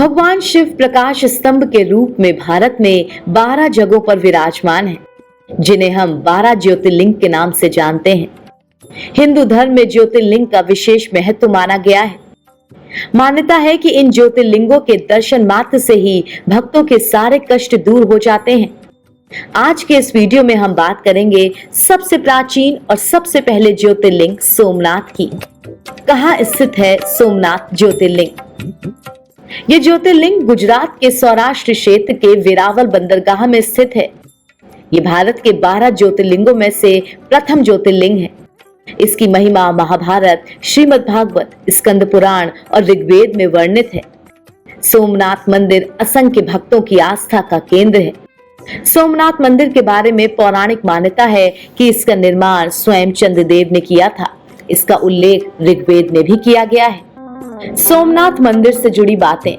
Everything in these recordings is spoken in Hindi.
भगवान शिव प्रकाश स्तंभ के रूप में भारत में 12 जगहों पर विराजमान हैं, जिन्हें हम 12 ज्योतिर्लिंग के नाम से जानते हैं। हिंदू धर्म में ज्योतिर्लिंग का विशेष महत्व माना गया है। मान्यता है कि इन ज्योतिर्लिंगों के दर्शन मात्र से ही भक्तों के सारे कष्ट दूर हो जाते हैं। आज के इस वीडियो में हम बात करेंगे सबसे प्राचीन और सबसे पहले ज्योतिर्लिंग सोमनाथ की। कहाँ स्थित है सोमनाथ ज्योतिर्लिंग? ये ज्योतिर्लिंग गुजरात के सौराष्ट्र क्षेत्र के वेरावल बंदरगाह में स्थित है। ये भारत के 12 ज्योतिर्लिंगों में से प्रथम ज्योतिर्लिंग है। इसकी महिमा महाभारत, श्रीमद् भागवत, स्कंद पुराण और ऋग्वेद में वर्णित है। सोमनाथ मंदिर असंख्य भक्तों की आस्था का केंद्र है। सोमनाथ मंदिर के बारे में पौराणिक मान्यता है कि इसका निर्माण स्वयं चंद्रदेव ने किया था। इसका उल्लेख ऋग्वेद में भी किया गया है। सोमनाथ मंदिर से जुड़ी बातें।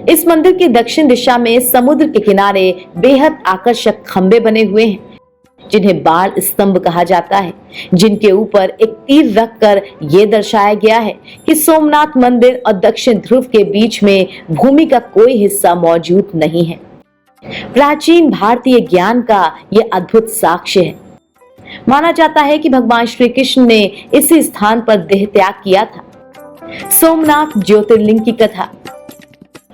इस मंदिर की दक्षिण दिशा में समुद्र के किनारे बेहद आकर्षक खंभे बने हुए हैं, जिन्हें बाल स्तंभ कहा जाता है, जिनके ऊपर एक तीर रखकर यह दर्शाया गया है कि सोमनाथ मंदिर और दक्षिण ध्रुव के बीच में भूमि का कोई हिस्सा मौजूद नहीं है। प्राचीन भारतीय ज्ञान का यह अद्भुत साक्ष्य है। माना जाता है कि भगवान श्री कृष्ण ने इसी स्थान पर देह त्याग किया था। सोमनाथ ज्योतिर्लिंग की कथा।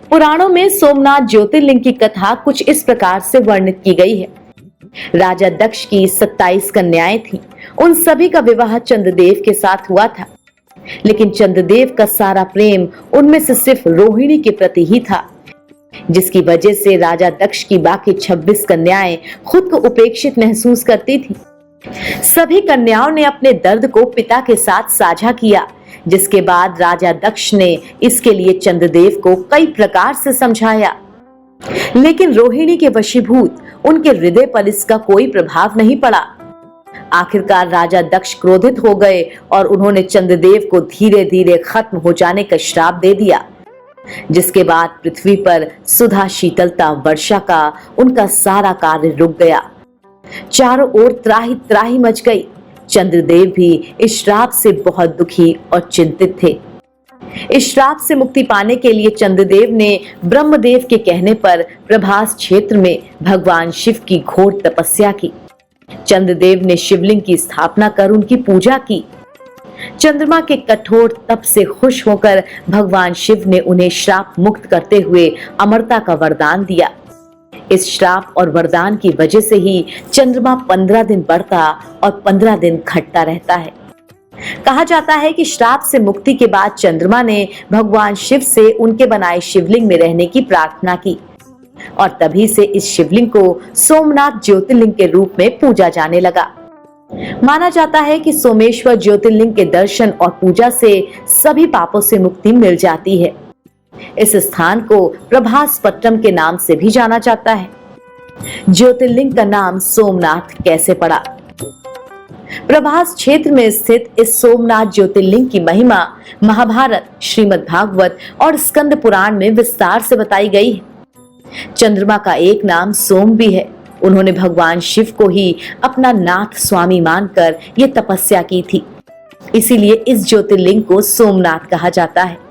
पुराणों में सोमनाथ ज्योतिर्लिंग की कथा कुछ इस प्रकार से वर्णित की गई है। राजा दक्ष की 27 कन्याएं थीं। उन सभी का विवाह चंद्रदेव के साथ हुआ था, लेकिन चंद्रदेव का सारा प्रेम उनमें से सिर्फ रोहिणी के प्रति ही था, जिसकी वजह से राजा दक्ष की बाकी 26 कन्याएं खुद को उपेक्षित महसूस करती थीं। सभी कन्याओं ने अपने दर्द को पिता के साथ साझा किया, जिसके बाद राजा दक्ष ने इसके लिए चंद्रदेव को कई प्रकार से समझाया, लेकिन रोहिणी के वशीभूत उनके हृदय पर इसका कोई प्रभाव नहीं पड़ा। आखिरकार राजा दक्ष क्रोधित हो गए और उन्होंने चंद्रदेव को धीरे धीरे खत्म हो जाने का श्राप दे दिया, जिसके बाद पृथ्वी पर सुधा, शीतलता, वर्षा का उनका सारा कार्य रुक गया। चारों ओर त्राही त्राही मच गई। चंद्रदेव भी इस श्राप से बहुत दुखी और चिंतित थे। इस श्राप से मुक्ति पाने के लिए चंद्रदेव ने ब्रह्मदेव के कहने पर प्रभास क्षेत्र में भगवान शिव की घोर तपस्या की। चंद्रदेव ने शिवलिंग की स्थापना कर उनकी पूजा की। चंद्रमा के कठोर तप से खुश होकर भगवान शिव ने उन्हें श्राप मुक्त करते हुए अमरता का वरदान दिया। इस श्राप और वरदान की वजह से ही चंद्रमा 15 दिन बढ़ता और 15 दिन घटता रहता है। कहा जाता है कि श्राप से मुक्ति के बाद चंद्रमा ने भगवान शिव से उनके बनाए शिवलिंग में रहने की प्रार्थना की, और तभी से इस शिवलिंग को सोमनाथ ज्योतिर्लिंग के रूप में पूजा जाने लगा। माना जाता है कि सोमेश्वर ज्योतिर्लिंग के दर्शन और पूजा से सभी पापों से मुक्ति मिल जाती है। इस स्थान को प्रभासपट्टनम के नाम से भी जाना जाता है। ज्योतिर्लिंग का नाम सोमनाथ कैसे पड़ा? प्रभास क्षेत्र में स्थित इस सोमनाथ ज्योतिर्लिंग की महिमा महाभारत, श्रीमद् भागवत और स्कंद पुराण में विस्तार से बताई गई है। चंद्रमा का एक नाम सोम भी है। उन्होंने भगवान शिव को ही अपना नाथ स्वामी मानकर यह तपस्या की थी। इसीलिए इस ज्योतिर्लिंग को सोमनाथ कहा जाता है।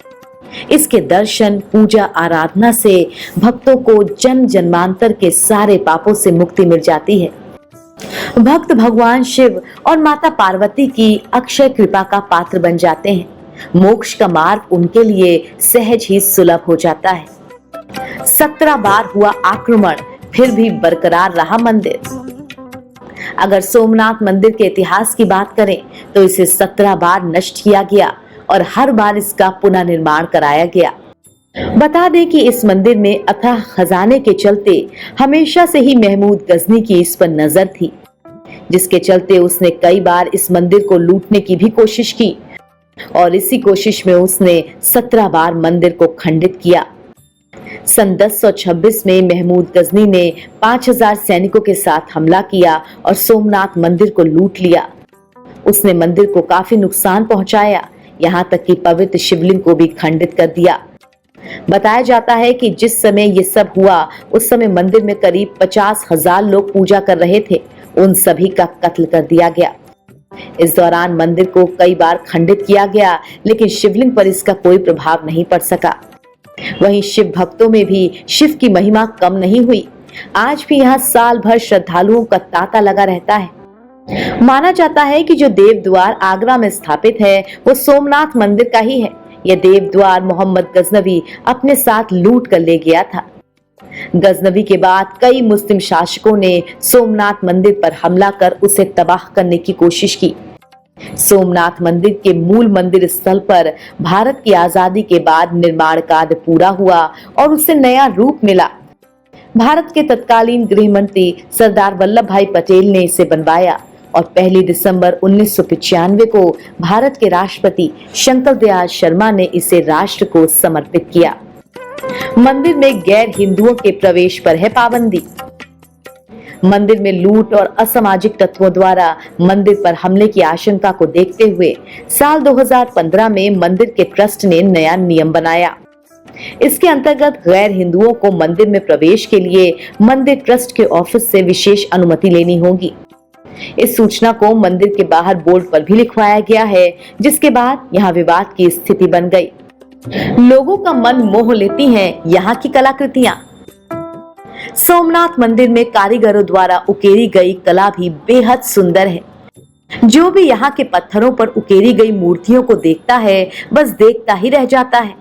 इसके दर्शन, पूजा, आराधना से भक्तों को जन्म जन्मांतर के सारे पापों से मुक्ति मिल जाती है। भक्त भगवान शिव और माता पार्वती की अक्षय कृपा का पात्र बन जाते हैं। मोक्ष का मार्ग उनके लिए सहज ही सुलभ हो जाता है। 17 बार हुआ आक्रमण, फिर भी बरकरार रहा मंदिर। अगर सोमनाथ मंदिर के इतिहास की बात करें तो इसे 17 बार नष्ट किया गया और हर बार इसका पुनर्निर्माण कराया गया। बता दें कि इस मंदिर में अथाह खजाने के चलते हमेशा से ही महमूद गजनी की इस पर नजर थी, जिसके चलते उसने कई बार इस मंदिर को लूटने की भी कोशिश की, और इसी कोशिश में उसने 17 बार मंदिर को खंडित किया। सन 1026 में महमूद गजनी ने 5000 सैनिकों के साथ हमला किया और सोमनाथ मंदिर को लूट लिया। उसने मंदिर को काफी नुकसान पहुंचाया, यहाँ तक कि पवित्र शिवलिंग को भी खंडित कर दिया। बताया जाता है कि जिस समय ये सब हुआ उस समय मंदिर में करीब 50,000 लोग पूजा कर रहे थे। उन सभी का कत्ल कर दिया गया। इस दौरान मंदिर को कई बार खंडित किया गया, लेकिन शिवलिंग पर इसका कोई प्रभाव नहीं पड़ सका। वहीं शिव भक्तों में भी शिव की महिमा कम नहीं हुई। आज भी यहाँ साल भर श्रद्धालुओं का तांता लगा रहता है। माना जाता है कि जो देव द्वार आगरा में स्थापित है वो सोमनाथ मंदिर का ही है। यह देव द्वार मोहम्मद गजनवी अपने साथ लूट कर ले गया था। गजनवी के बाद कई मुस्लिम शासकों ने सोमनाथ मंदिर पर हमला कर उसे तबाह करने की कोशिश की। सोमनाथ मंदिर के मूल मंदिर स्थल पर भारत की आजादी के बाद निर्माण कार्य पूरा हुआ और उसे नया रूप मिला। भारत के तत्कालीन गृह मंत्री सरदार वल्लभ भाई पटेल ने इसे बनवाया और 1 दिसंबर 1995 को भारत के राष्ट्रपति शंकर दयाल शर्मा ने इसे राष्ट्र को समर्पित किया। मंदिर में गैर हिंदुओं के प्रवेश पर है पाबंदी। मंदिर में लूट और असामाजिक तत्वों द्वारा मंदिर पर हमले की आशंका को देखते हुए साल 2015 में मंदिर के ट्रस्ट ने नया नियम बनाया। इसके अंतर्गत गैर हिंदुओं को मंदिर में प्रवेश के लिए मंदिर ट्रस्ट के ऑफिस से विशेष अनुमति लेनी होगी। इस सूचना को मंदिर के बाहर बोर्ड पर भी लिखवाया गया है, जिसके बाद यहाँ विवाद की स्थिति बन गई। लोगों का मन मोह लेती हैं यहाँ की कलाकृतियां। सोमनाथ मंदिर में कारीगरों द्वारा उकेरी गई कला भी बेहद सुंदर है। जो भी यहाँ के पत्थरों पर उकेरी गई मूर्तियों को देखता है बस देखता ही रह जाता है।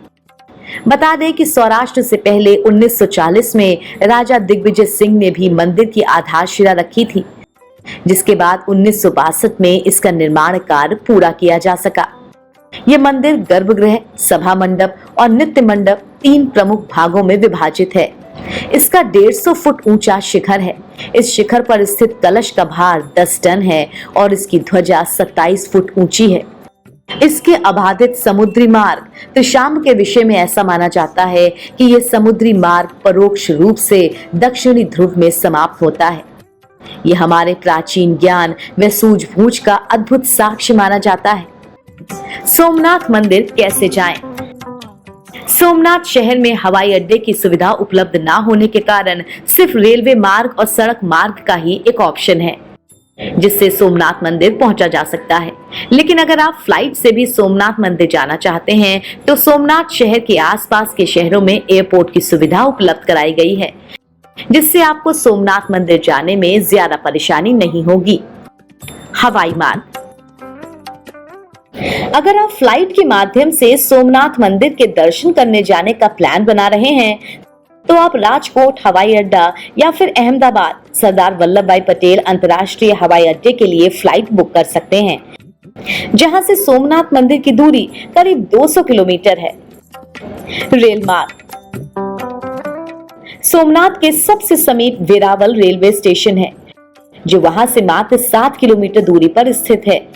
बता दें कि सौराष्ट्र से पहले 1940 में राजा दिग्विजय सिंह ने भी मंदिर की आधारशिला रखी थी, जिसके बाद 1962 में इसका निर्माण कार्य पूरा किया जा सका। यह मंदिर गर्भगृह, सभा मंडप और नृत्य मंडप 3 प्रमुख भागों में विभाजित है। इसका 150 फुट ऊंचा शिखर है। इस शिखर पर स्थित कलश का भार 10 टन है और इसकी ध्वजा 27 फुट ऊंची है। इसके अबाधित समुद्री मार्ग त्रिशांब के विषय में ऐसा माना जाता है कि यह समुद्री मार्ग परोक्ष रूप से दक्षिणी ध्रुव में समाप्त होता है। यह हमारे प्राचीन ज्ञान व सूझबूझ का अद्भुत साक्ष्य माना जाता है। सोमनाथ मंदिर कैसे जाएं? सोमनाथ शहर में हवाई अड्डे की सुविधा उपलब्ध न होने के कारण सिर्फ रेलवे मार्ग और सड़क मार्ग का ही एक ऑप्शन है, जिससे सोमनाथ मंदिर पहुंचा जा सकता है। लेकिन अगर आप फ्लाइट से भी सोमनाथ मंदिर जाना चाहते हैं तो सोमनाथ शहर के आसपास के शहरों में एयरपोर्ट की सुविधा उपलब्ध कराई गई है, जिससे आपको सोमनाथ मंदिर जाने में ज्यादा परेशानी नहीं होगी। हवाई मार्ग। अगर आप फ्लाइट के माध्यम से सोमनाथ मंदिर के दर्शन करने जाने का प्लान बना रहे हैं तो आप राजकोट हवाई अड्डा या फिर अहमदाबाद सरदार वल्लभ भाई पटेल अंतर्राष्ट्रीय हवाई अड्डे के लिए फ्लाइट बुक कर सकते हैं, जहां से सोमनाथ मंदिर की दूरी करीब 200 किलोमीटर है। रेल मार्ग। सोमनाथ के सबसे समीप वेरावल रेलवे स्टेशन है, जो वहां से मात्र 7 किलोमीटर दूरी पर स्थित है।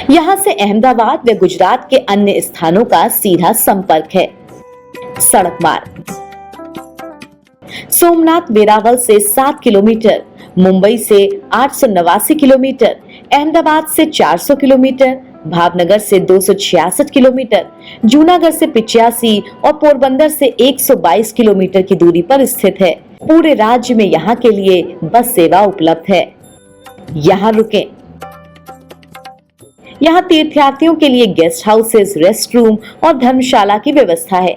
यहां से अहमदाबाद व गुजरात के अन्य स्थानों का सीधा संपर्क है। सड़क मार्ग। सोमनाथ वेरावल से 7 किलोमीटर, मुंबई से 889 किलोमीटर, अहमदाबाद से 400 किलोमीटर, भावनगर से 266 किलोमीटर, जूनागढ़ से 85 और पोरबंदर से 122 किलोमीटर की दूरी पर स्थित है। पूरे राज्य में यहाँ के लिए बस सेवा उपलब्ध है। यहाँ रुकें। यहाँ तीर्थयात्रियों के लिए गेस्ट हाउसेस, रेस्ट रूम और धर्मशाला की व्यवस्था है।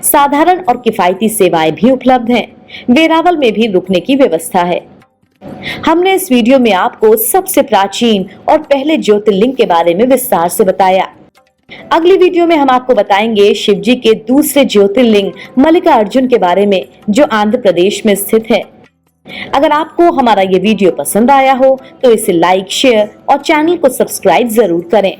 साधारण और किफायती सेवाएं भी उपलब्ध हैं। वेरावल में भी रुकने की व्यवस्था है। हमने इस वीडियो में आपको सबसे प्राचीन और पहले ज्योतिर्लिंग के बारे में विस्तार से बताया। अगली वीडियो में हम आपको बताएंगे शिव जी के दूसरे ज्योतिर्लिंग मल्लिकार्जुन के बारे में, जो आंध्र प्रदेश में स्थित है। अगर आपको हमारा ये वीडियो पसंद आया हो तो इसे लाइक, शेयर और चैनल को सब्सक्राइब जरूर करें।